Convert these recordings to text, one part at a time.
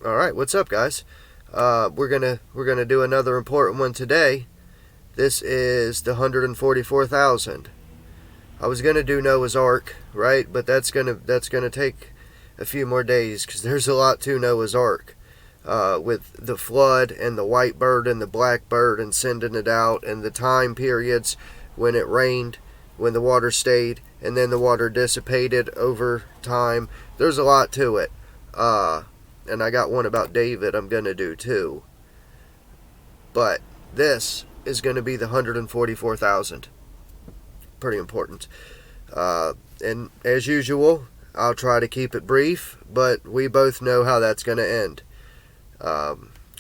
All right, what's up, guys? We're gonna do another important one today. This is the 144,000. I was gonna do Noah's Ark, right? But that's gonna take a few more days because there's a lot to Noah's Ark, with the flood and the white bird and the black bird and sending it out and the time periods when it rained, when the water stayed, and then the water dissipated over time. There's a lot to it. And I got one about David I'm going to do too. But this is going to be the 144,000. Pretty important. And as usual, I'll try to keep it brief, but we both know how that's going to end.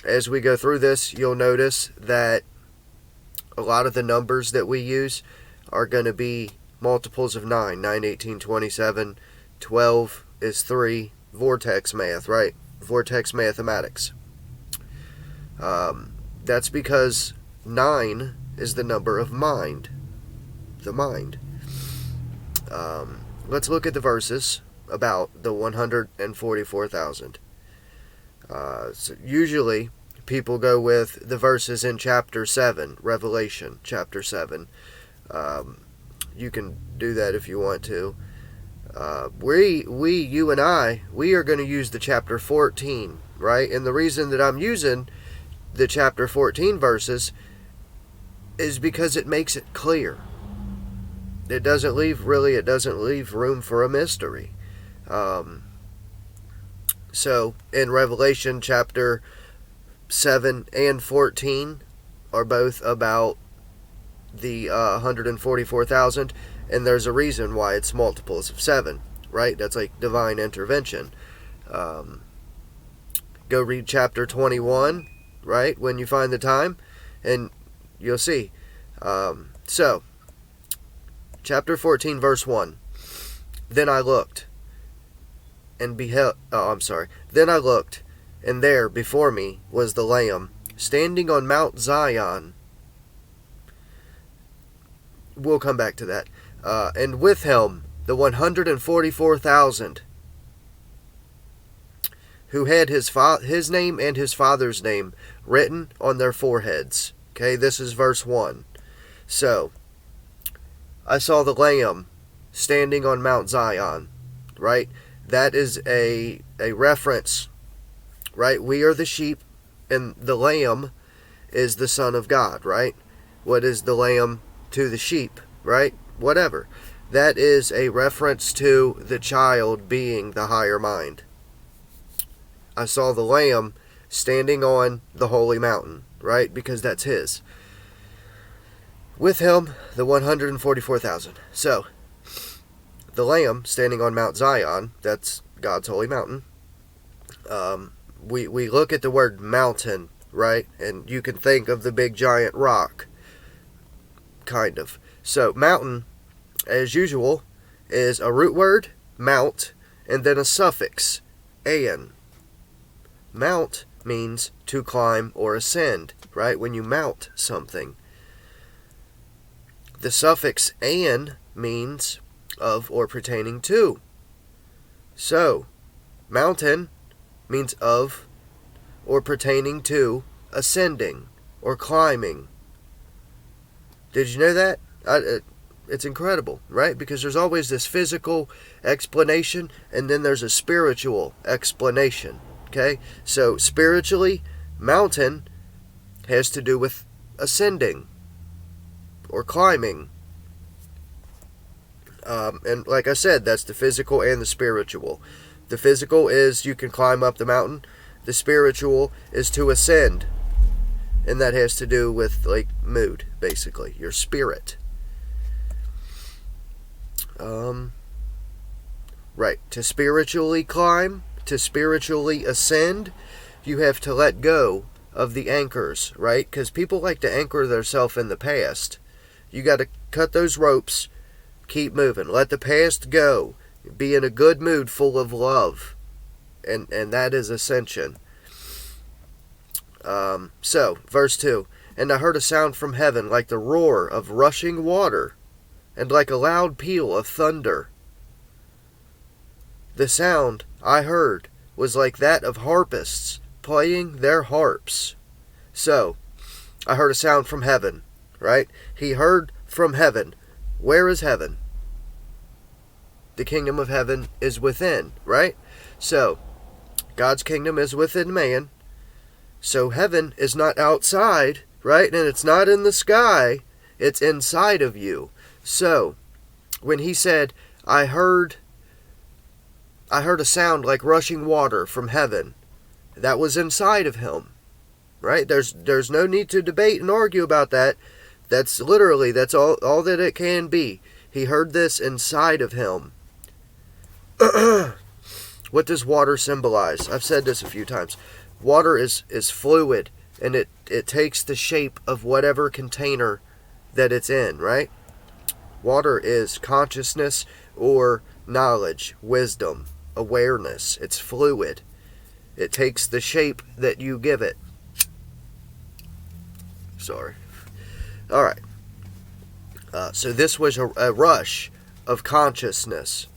As we go through this, you'll notice that a lot of the numbers that we use are going to be multiples of 9. 9, 18, 27, 12 is 3. Vortex math, right? Vortex mathematics. That's because 9 is the number of mind. The mind. Let's look at the verses about the 144,000. So usually, people go with the verses in chapter 7, Revelation, chapter 7. You can do that if you want to. You and I, we are going to use the chapter 14, right? And the reason that I'm using the chapter 14 verses is because it makes it clear. It doesn't leave room for a mystery. So, in Revelation chapter 7 and 14 are both about the 144,000, and there's a reason why it's multiples of 7, right? That's like divine intervention. Go read chapter 21, right, when you find the time, and you'll see. So, chapter 14, verse 1. Then I looked, and Then I looked, and there before me was the Lamb, standing on Mount Zion. We'll come back to that. And with him the 144,000, who had his name and his father's name written on their foreheads. Okay, this is verse 1. So, I saw the Lamb standing on Mount Zion, right? That is a reference, right? We are the sheep, and the Lamb is the Son of God, right? What is the Lamb to the sheep, right? Whatever. That is a reference to the child being the higher mind. I saw the Lamb standing on the holy mountain, right? Because that's his. With him, the 144,000. So, the Lamb standing on Mount Zion, that's God's holy mountain. We look at the word mountain, right? And you can think of the big giant rock, kind of. So, mountain, as usual, is a root word, mount, and then a suffix, an. Mount means to climb or ascend, right? When you mount something. The suffix an means of or pertaining to. So, mountain means of or pertaining to ascending or climbing. Did you know that? It's incredible, right? Because there's always this physical explanation, and then there's a spiritual explanation, okay? So, spiritually, mountain has to do with ascending or climbing. And like I said, that's the physical and the spiritual. The physical is you can climb up the mountain. The spiritual is to ascend. And that has to do with, like, mood, basically. Your spirit. Right. To spiritually climb, to spiritually ascend, you have to let go of the anchors, right? Because people like to anchor themselves in the past. You got to cut those ropes, keep moving. Let the past go. Be in a good mood full of love. And that is ascension. So, verse 2. And I heard a sound from heaven like the roar of rushing water, and like a loud peal of thunder. The sound I heard was like that of harpists playing their harps. So, I heard a sound from heaven, right? He heard from heaven. Where is heaven? The kingdom of heaven is within, right? So, God's kingdom is within man. So heaven is not outside, right? And it's not in the sky. It's inside of you. So, when he said, I heard a sound like rushing water from heaven, that was inside of him, right? There's no need to debate and argue about that. That's all that it can be. He heard this inside of him. What does water symbolize? I've said this a few times. Water is fluid, and it takes the shape of whatever container that it's in, right? Water is consciousness or knowledge, wisdom, awareness. It's fluid. It takes the shape that you give it. Sorry. All right. So this was a rush of consciousness.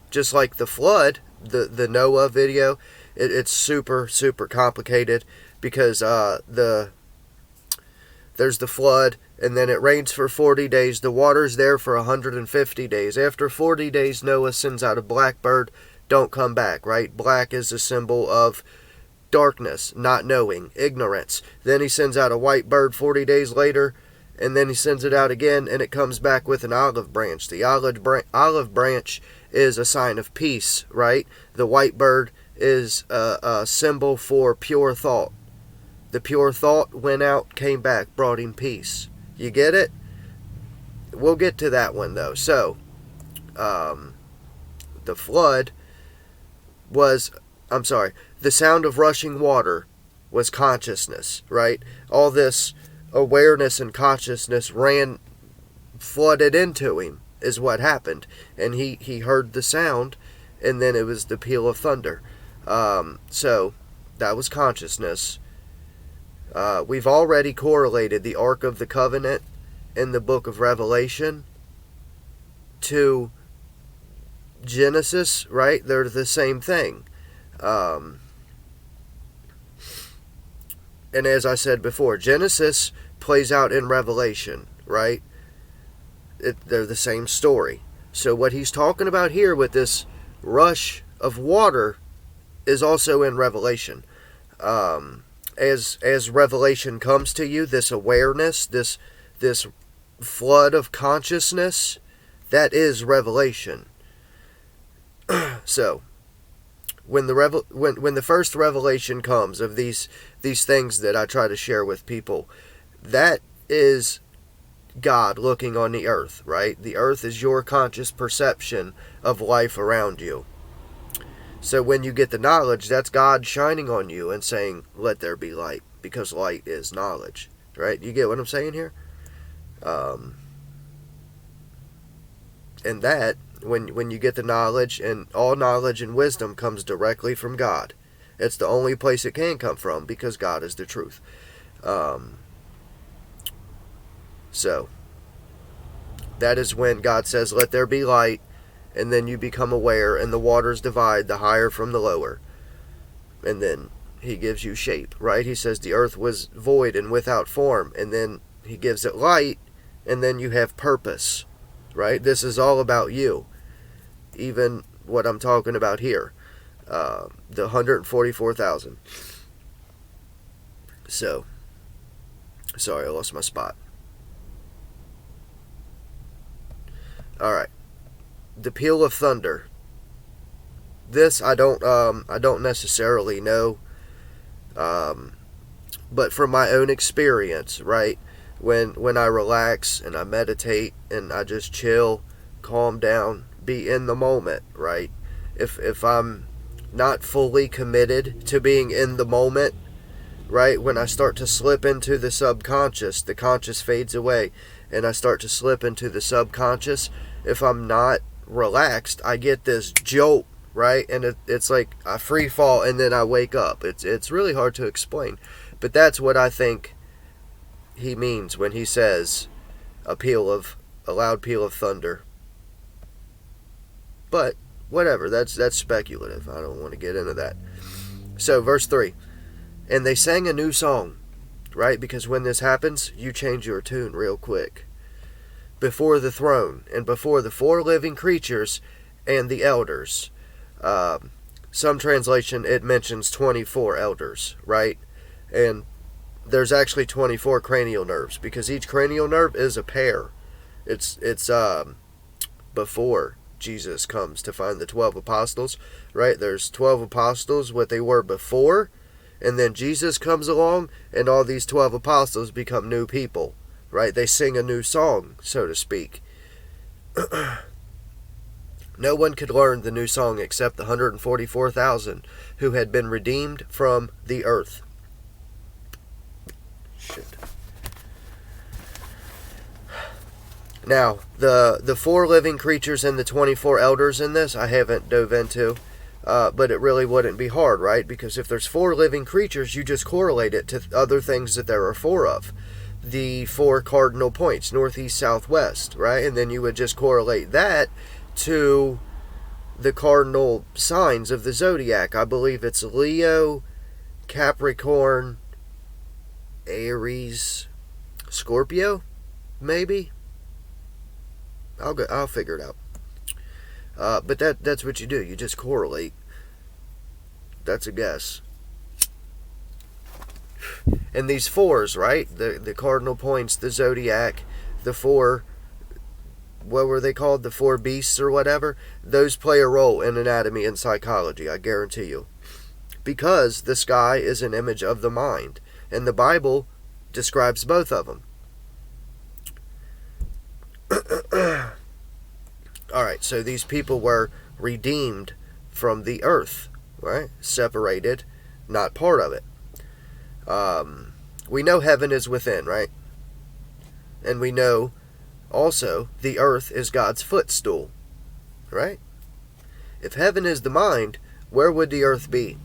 Just like the flood, the Noah video, it's super, super complicated because there's the flood, and then it rains for 40 days. The water's there for 150 days. After 40 days, Noah sends out a black bird. Don't come back, right? Black is a symbol of darkness, not knowing, ignorance. Then he sends out a white bird 40 days later, and then he sends it out again, and it comes back with an olive branch. The olive branch is a sign of peace, right? The white bird is a symbol for pure thought. The pure thought went out, came back, brought him peace. You get it? We'll get to that one, though. So, the flood was, the sound of rushing water was consciousness, right? All this awareness and consciousness flooded into him, is what happened. And he heard the sound, and then it was the peal of thunder. So, that was consciousness. We've already correlated the Ark of the Covenant in the book of Revelation to Genesis, right? They're the same thing. And as I said before, Genesis plays out in Revelation, right? They're the same story. So what he's talking about here with this rush of water is also in Revelation. As revelation comes to you, this awareness, this flood of consciousness, that is revelation. So, when the first revelation comes of these things that I try to share with people, that is God looking on the earth, right? The earth is your conscious perception of life around you. So when you get the knowledge, that's God shining on you and saying, let there be light, because light is knowledge, right? You get what I'm saying here? And that, when you get the knowledge, and all knowledge and wisdom comes directly from God. It's the only place it can come from, because God is the truth. So, that is when God says, let there be light, and then you become aware, and the waters divide, the higher from the lower. And then he gives you shape, right? He says the earth was void and without form, and then he gives it light, and then you have purpose, right? This is all about you. Even what I'm talking about here. The 144,000. So, sorry, I lost my spot. Alright. The peal of thunder. This I don't necessarily know, but from my own experience, right? When I relax and I meditate and I just chill, calm down, be in the moment, right? If I'm not fully committed to being in the moment, right? When I start to slip into the subconscious, the conscious fades away, and I start to slip into the subconscious. If I'm not relaxed, I get this jolt, right? And it's like I free fall and then I wake up. It's really hard to explain, but that's what I think he means when he says a loud peal of thunder. But whatever. That's speculative. I don't want to get into that. So, verse 3. And they sang a new song, right? Because when this happens, you change your tune real quick. Before the throne, and before the 4 living creatures and the elders. Some translation, it mentions 24 elders, right? And there's actually 24 cranial nerves, because each cranial nerve is a pair. It's before Jesus comes to find the 12 apostles, right? There's 12 apostles, what they were before, and then Jesus comes along, and all these 12 apostles become new people, right? They sing a new song, so to speak. No one could learn the new song except the 144,000 who had been redeemed from the earth. Shit. Now, the 4 living creatures and the 24 elders in this, I haven't dove into, but it really wouldn't be hard, right? Because if there's 4 living creatures, you just correlate it to other things that there are 4 of. The 4 cardinal points, north, east, south, west, right? And then you would just correlate that to the cardinal signs of the zodiac. I believe it's Leo, Capricorn, Aries, Scorpio, maybe. I'll figure it out. But that's what you do. You just correlate. That's a guess. And these 4s, right? The cardinal points, the zodiac, the 4. What were they called? The 4 beasts or whatever? Those play a role in anatomy and psychology, I guarantee you. Because the sky is an image of the mind. And the Bible describes both of them. Alright, so these people were redeemed from the earth, right? Separated, not part of it. We know heaven is within, right? And we know also the earth is God's footstool, right? If heaven is the mind, where would the earth be?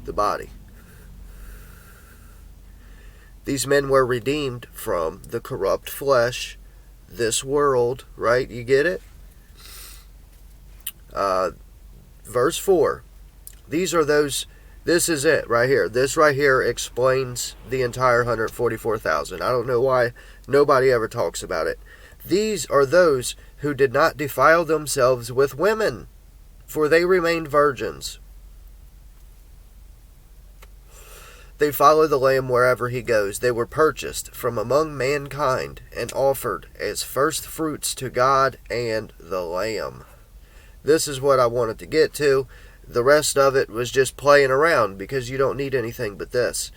The body. These men were redeemed from the corrupt flesh, this world, right? You get it? Verse 4. These are those. This is it right here. This right here explains the entire 144,000. I don't know why nobody ever talks about it. These are those who did not defile themselves with women, for they remained virgins. They follow the Lamb wherever he goes. They were purchased from among mankind and offered as first fruits to God and the Lamb. This is what I wanted to get to. The rest of it was just playing around, because you don't need anything but this.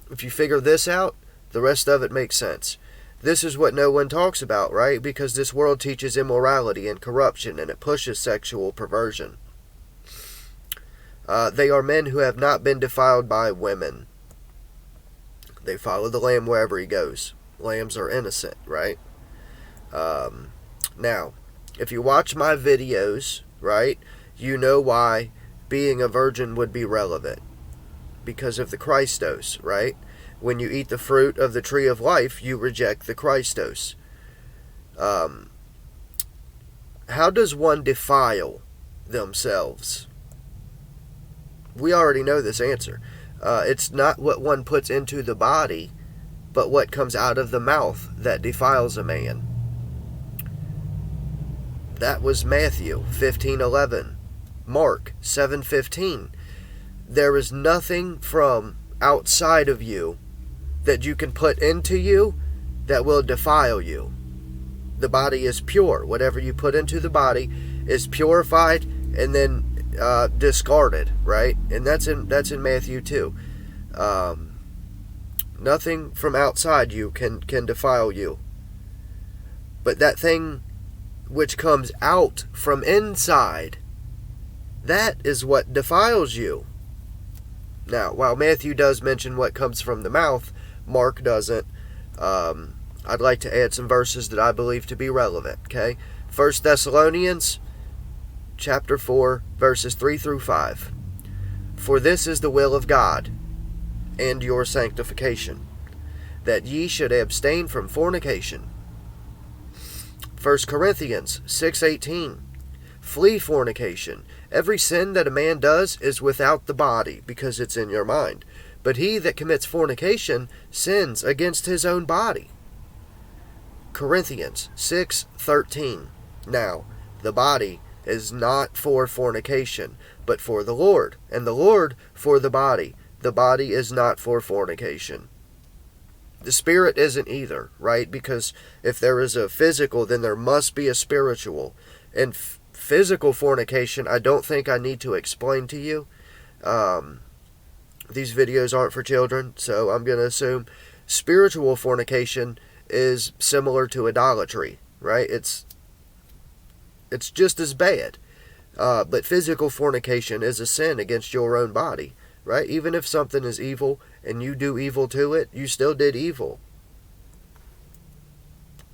If you figure this out, the rest of it makes sense. This is what no one talks about, right? Because this world teaches immorality and corruption, and it pushes sexual perversion. They are men who have not been defiled by women. They follow the Lamb wherever he goes. Lambs are innocent, right? Now, if you watch my videos, right, you know why being a virgin would be relevant. Because of the Christos, right? When you eat the fruit of the tree of life, you reject the Christos. How does one defile themselves? We already know this answer. It's not what one puts into the body, but what comes out of the mouth that defiles a man. That was Matthew 15:11. Mark 7:15. There is nothing from outside of you that you can put into you that will defile you. The body is pure. Whatever you put into the body is purified and then discarded, right? And that's in Matthew 2. Nothing from outside you can defile you. But that thing which comes out from inside, that is what defiles you. Now, while Matthew does mention what comes from the mouth, Mark doesn't. I'd like to add some verses that I believe to be relevant, okay? 1 Thessalonians chapter 4, verses 3 through 5. For this is the will of God, and your sanctification, that ye should abstain from fornication. 1 Corinthians 6:18. Flee fornication. Every sin that a man does is without the body, because it's in your mind. But he that commits fornication sins against his own body. Corinthians 6:13. Now, the body is not for fornication, but for the Lord, and the Lord for the body. The body is not for fornication. The spirit isn't either, right? Because if there is a physical, then there must be a spiritual. And physical fornication, I don't think I need to explain to you. These videos aren't for children, so I'm going to assume spiritual fornication is similar to idolatry, right? It's just as bad. But physical fornication is a sin against your own body, right? Even if something is evil and you do evil to it, you still did evil.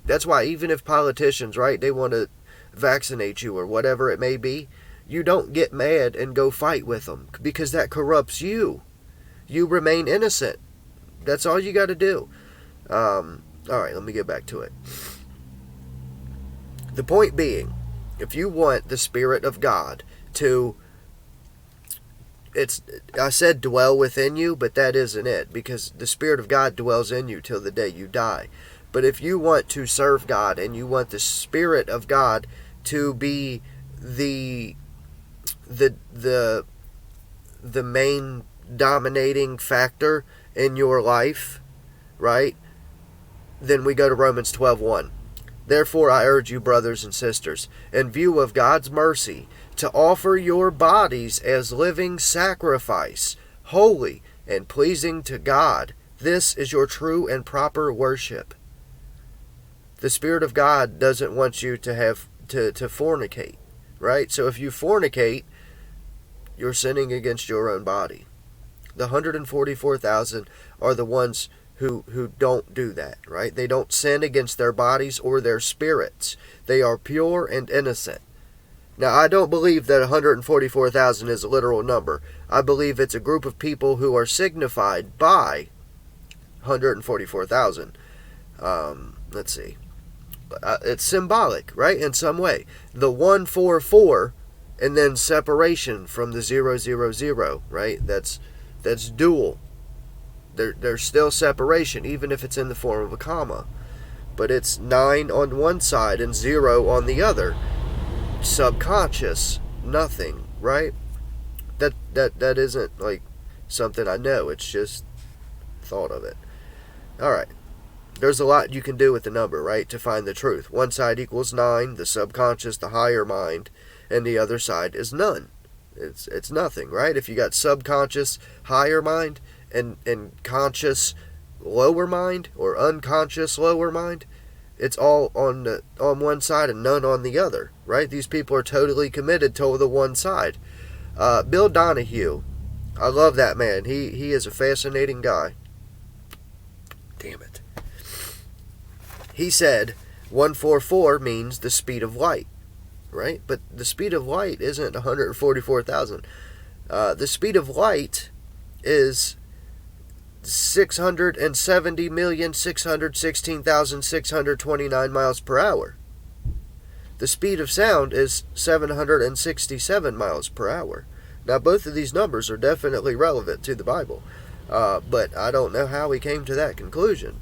That's why even if politicians, right, they want to vaccinate you or whatever it may be, you don't get mad and go fight with them, because that corrupts you. You remain innocent. That's all you got to do. Alright, let me get back to it. The point being, if you want the Spirit of God to, I said dwell within you, but that isn't it, because the Spirit of God dwells in you till the day you die. But if you want to serve God and you want the Spirit of God to be the main dominating factor in your life, right? Then we go to Romans 12:1. Therefore I urge you, brothers and sisters, in view of God's mercy, to offer your bodies as living sacrifice, holy and pleasing to God. This is your true and proper worship. The Spirit of God doesn't want you to have to fornicate, right? So if you fornicate, you're sinning against your own body. The 144,000 are the ones who don't do that, right? They don't sin against their bodies or their spirits. They are pure and innocent. Now, I don't believe that 144,000 is a literal number. I believe it's a group of people who are signified by 144,000. Let's see. It's symbolic, right? In some way. The 144 and then separation from the 000, right? That's dual. There's still separation, even if it's in the form of a comma. But it's 9 on one side and 0 on the other. Subconscious, nothing, right? That isn't like something I know. It's just thought of it. Alright. There's a lot you can do with the number, right, to find the truth. One side equals 9, the subconscious, the higher mind, and the other side is none. It's nothing, right? If you got subconscious, higher mind, and conscious, lower mind, or unconscious, lower mind, it's all on one side and none on the other, right? These people are totally committed to the one side. Bill Donahue, I love that man. He is a fascinating guy. Damn it. He said 144 means the speed of light, right? But the speed of light isn't 144,000. The speed of light is 670,616,629 miles per hour. The speed of sound is 767 miles per hour. Now, both of these numbers are definitely relevant to the Bible, but I don't know how he came to that conclusion.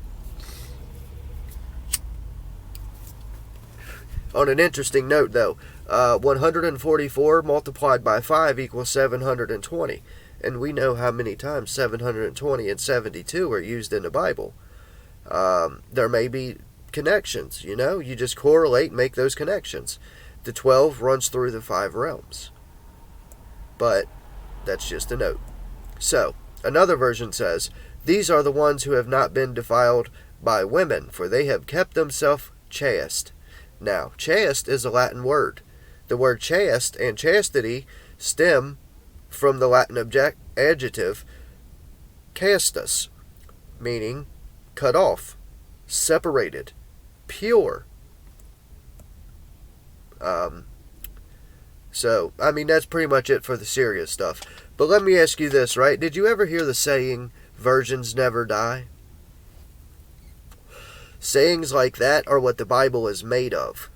On an interesting note, though, 144 multiplied by 5 equals 720. And we know how many times 720 and 72 are used in the Bible. There may be connections, you know. You just correlate and make those connections. The 12 runs through the 5 realms. But that's just a note. So, another version says, these are the ones who have not been defiled by women, for they have kept themselves chaste. Now, chaste is a Latin word. The word chaste and chastity stem from the Latin adjective castus, meaning cut off, separated, pure. So, I mean, that's pretty much it for the serious stuff. But let me ask you this, right? Did you ever hear the saying, virgins never die? Sayings like that are what the Bible is made of,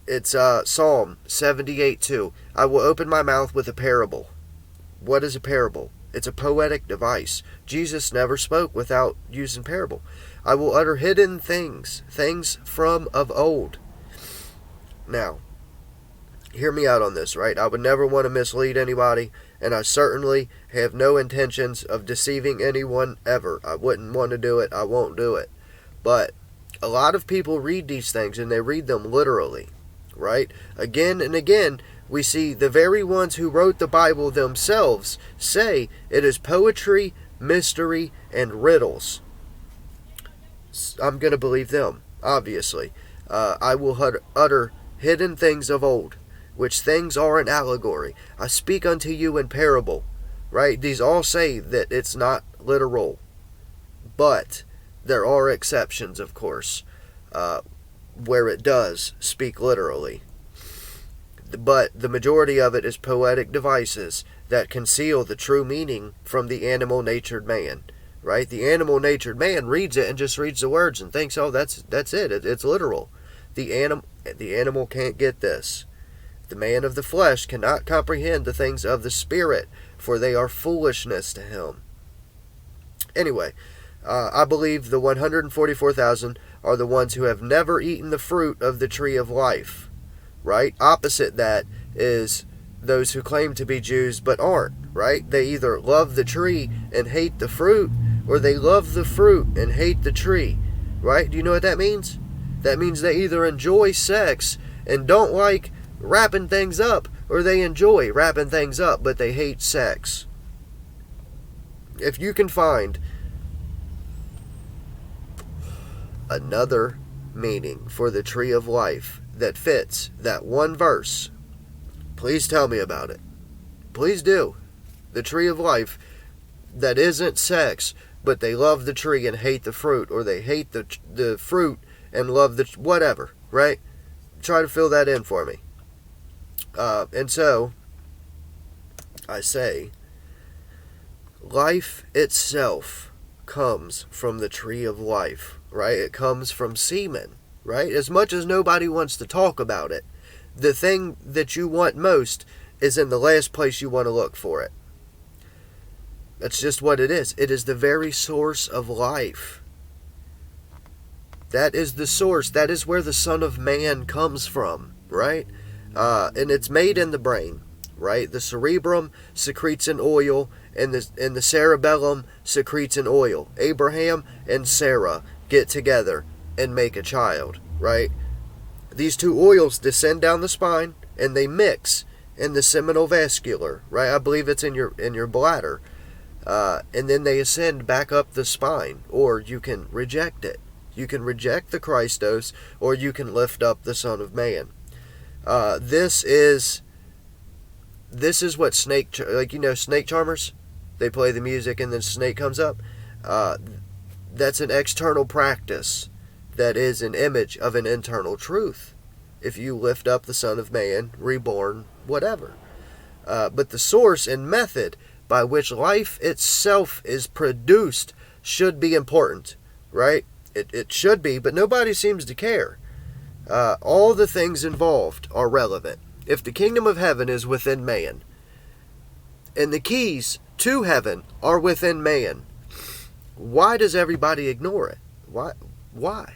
It's Psalm 78:2. I will open my mouth with a parable. What is a parable? It's a poetic device. Jesus never spoke without using parable. I will utter hidden things, things from of old. Now, hear me out on this, right? I would never want to mislead anybody, and I certainly have no intentions of deceiving anyone ever. I wouldn't want to do it. I won't do it. But a lot of people read these things, and they read them literally, right? Again and again, we see the very ones who wrote the Bible themselves say it is poetry, mystery, and riddles. I'm going to believe them, obviously. I will utter hidden things of old, which things are an allegory. I speak unto you in parable, right? These all say that it's not literal, but there are exceptions, of course, where it does speak literally. But the majority of it is poetic devices that conceal the true meaning from the animal-natured man, right? The animal-natured man reads it and just reads the words and thinks, oh, that's it. It's literal. The animal can't get this. The man of the flesh cannot comprehend the things of the Spirit, for they are foolishness to him. Anyway, I believe the 144,000 are the ones who have never eaten the fruit of the tree of life. Right? Opposite that is those who claim to be Jews but aren't, right? They either love the tree and hate the fruit, or they love the fruit and hate the tree, right? Do you know what that means? That means they either enjoy sex and don't like wrapping things up, or they enjoy wrapping things up but they hate sex. If you can find another meaning for the tree of life that fits that one verse, please tell me about it. Please do. The tree of life that isn't sex, but they love the tree and hate the fruit, or they hate the fruit and love the whatever, right? Try to fill that in for me. And so, I say, life itself comes from the tree of life, right? It comes from semen. Right? As much as nobody wants to talk about it, the thing that you want most is in the last place you want to look for it. That's just what it is. It is the very source of life. That is the source. That is where the Son of Man comes from, right? And it's made in the brain, right? The cerebrum secretes an oil, and the cerebellum secretes an oil. Abraham and Sarah get together and make a child, right? These two oils descend down the spine and they mix in the seminal vascular, right? I believe it's in your bladder, and then they ascend back up the spine. Or you can reject it. You can reject the Christos, or you can lift up the Son of Man. This is what snake charmers. They play the music and then snake comes up. That's an external practice. That is an image of an internal truth. If you lift up the Son of Man, reborn, whatever. But the source and method by which life itself is produced should be important, right? It should be, but nobody seems to care. All the things involved are relevant. If the kingdom of heaven is within man, and the keys to heaven are within man, why does everybody ignore it? Why?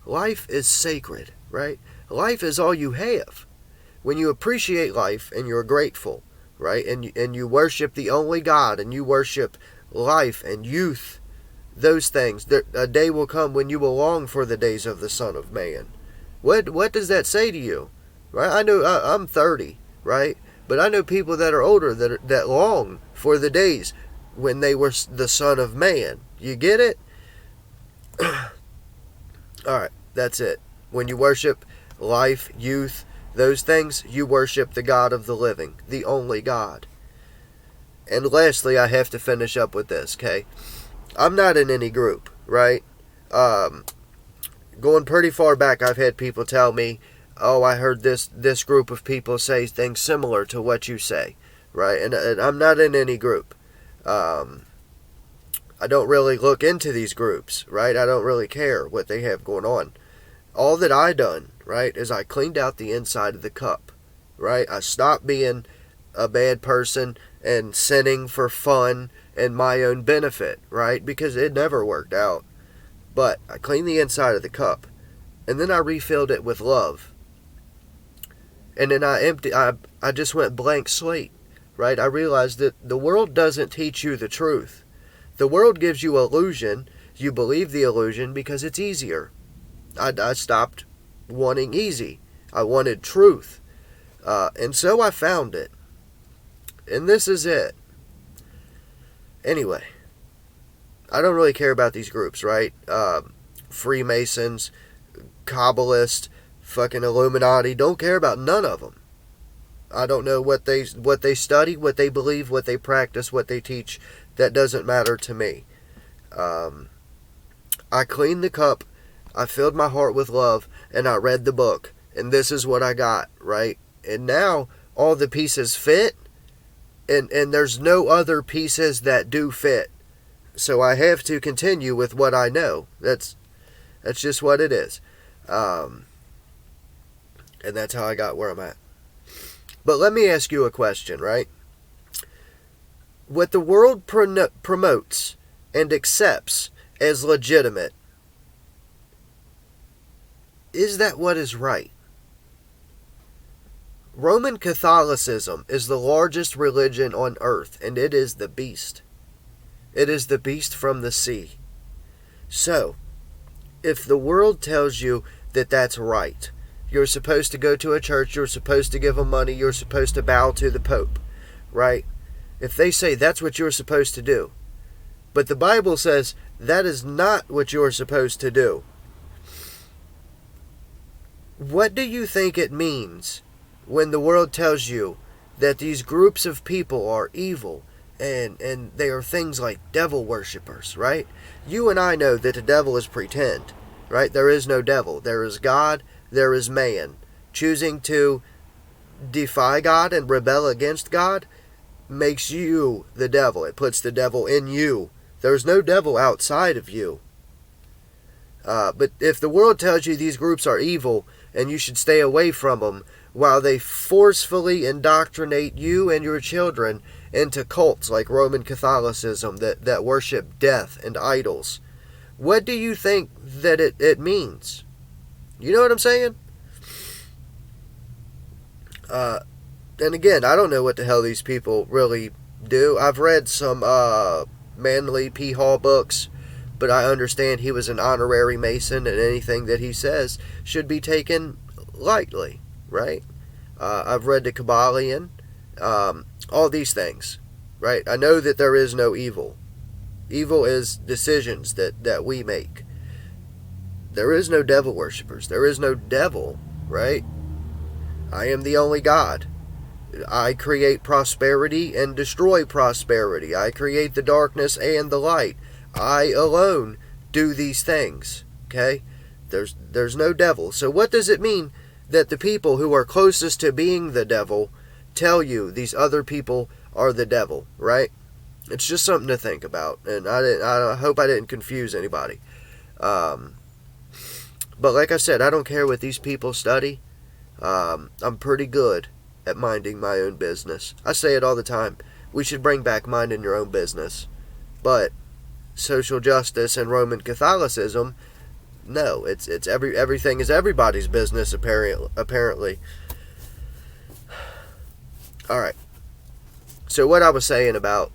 Life is sacred, right? Life is all you have. When you appreciate life and you're grateful, right? And you worship the only God, and you worship life and youth, those things, a day will come when you will long for the days of the Son of Man. What does that say to you? Right? I know I'm 30, right? But I know people that are older that long for the days when they were the Son of Man. You get it? Alright, that's it. When you worship life, youth, those things, you worship the God of the living, the only God. And lastly, I have to finish up with this, okay? I'm not in any group, right? Going pretty far back, I've had people tell me, oh, I heard this group of people say things similar to what you say, right? And I'm not in any group. I don't really look into these groups, right? I don't really care what they have going on. All that I done, right, is I cleaned out the inside of the cup, right? I stopped being a bad person and sinning for fun and my own benefit, right? Because it never worked out. But I cleaned the inside of the cup, and then I refilled it with love. And then I just went blank slate, right? I realized that the world doesn't teach you the truth. The world gives you illusion. You believe the illusion because it's easier. I stopped wanting easy. I wanted truth. And so I found it. And this is it. Anyway, I don't really care about these groups, right? Freemasons, Kabbalists, fucking Illuminati. Don't care about none of them. I don't know what they study, what they believe, what they practice, what they teach. That doesn't matter to me. I cleaned the cup, I filled my heart with love, and I read the book. And this is what I got, right? And now all the pieces fit, and there's no other pieces that do fit. So I have to continue with what I know. That's just what it is. And that's how I got where I'm at. But let me ask you a question, right? What the world promotes and accepts as legitimate, is that what is right? Roman Catholicism is the largest religion on earth, and it is the beast. It is the beast from the sea. So, if the world tells you that that's right, you're supposed to go to a church, you're supposed to give them money, you're supposed to bow to the Pope, right? If they say that's what you're supposed to do, but the Bible says that is not what you're supposed to do, what do you think it means when the world tells you that these groups of people are evil and they are things like devil worshippers, right? You and I know that the devil is pretend, right? There is no devil. There is God, there is man. Choosing to defy God and rebel against God makes you the devil. It puts the devil in you. There's no devil outside of you. But if the world tells you these groups are evil and you should stay away from them, while they forcefully indoctrinate you and your children into cults like Roman Catholicism that worship death and idols, what do you think that it means? You know what I'm saying? And again, I don't know what the hell these people really do. I've read some Manly P. Hall books, but I understand he was an honorary Mason, and anything that he says should be taken lightly, right? I've read the Kabbalion, all these things, right? I know that there is no evil. Evil is decisions that we make. There is no devil worshippers. There is no devil, right? I am the only God. I create prosperity and destroy prosperity. I create the darkness and the light. I alone do these things, okay? There's no devil. So what does it mean that the people who are closest to being the devil tell you these other people are the devil, right? It's just something to think about, and I hope I didn't confuse anybody. But like I said, I don't care what these people study. I'm pretty good at minding my own business. I say it all the time. We should bring back minding your own business. But social justice and Roman Catholicism, no, everything is everybody's business apparently. All right. So what I was saying about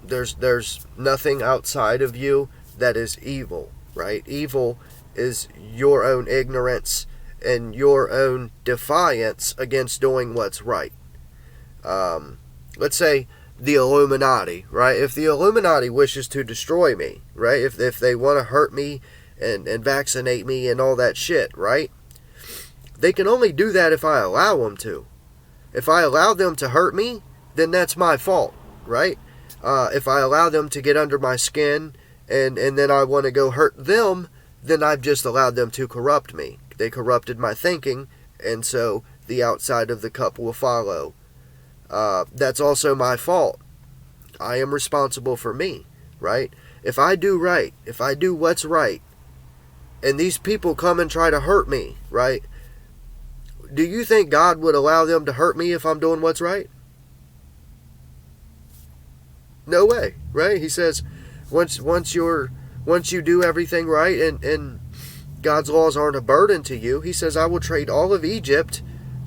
there's nothing outside of you that is evil, right? Evil is your own ignorance and your own defiance against doing what's right. Let's say the Illuminati, right? If the Illuminati wishes to destroy me, right? If they want to hurt me and vaccinate me and all that shit, right? They can only do that if I allow them to. If I allow them to hurt me, then that's my fault, right? If I allow them to get under my skin and then I want to go hurt them, then I've just allowed them to corrupt me. They corrupted my thinking, and so the outside of the cup will follow. That's also my fault. I am responsible for me, right? If I do right, if I do what's right, and these people come and try to hurt me, right? Do you think God would allow them to hurt me if I'm doing what's right? No way, right? He says, once you do everything right and God's laws aren't a burden to you, he says, I will trade all of Egypt,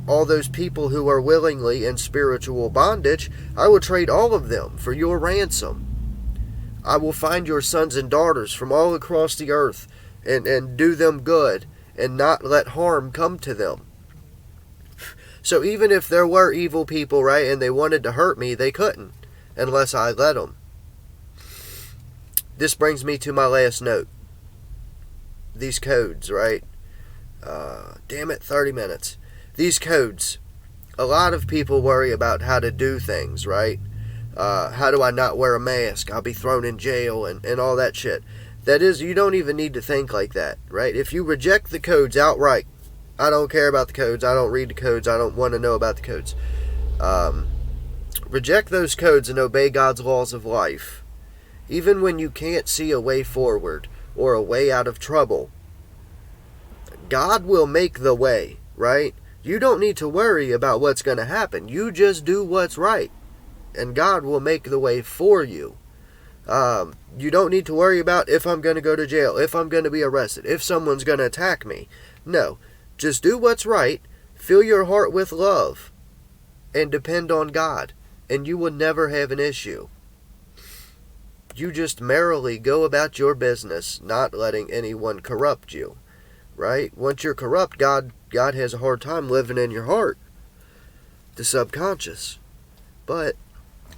all those people who are willingly in spiritual bondage, I will trade all of them for your ransom. I will find your sons and daughters from all across the earth and do them good and not let harm come to them. So even if there were evil people, right, and they wanted to hurt me, they couldn't unless I let them. This brings me to my last note. These codes, right? Damn it, 30 minutes. These codes. A lot of people worry about how to do things, right? How do I not wear a mask? I'll be thrown in jail and all that shit. That is, you don't even need to think like that, right? If you reject the codes outright, I don't care about the codes, I don't read the codes, I don't want to know about the codes. Reject those codes and obey God's laws of life. Even when you can't see a way forward or a way out of trouble, God will make the way, right? You don't need to worry about what's going to happen. You just do what's right, and God will make the way for you. You don't need to worry about if I'm going to go to jail, if I'm going to be arrested, if someone's going to attack me. No, just do what's right, fill your heart with love, and depend on God, and you will never have an issue. You just merrily go about your business, not letting anyone corrupt you, right? Once you're corrupt, God has a hard time living in your heart, the subconscious. But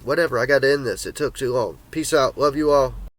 whatever, I got to end this. It took too long. Peace out. Love you all.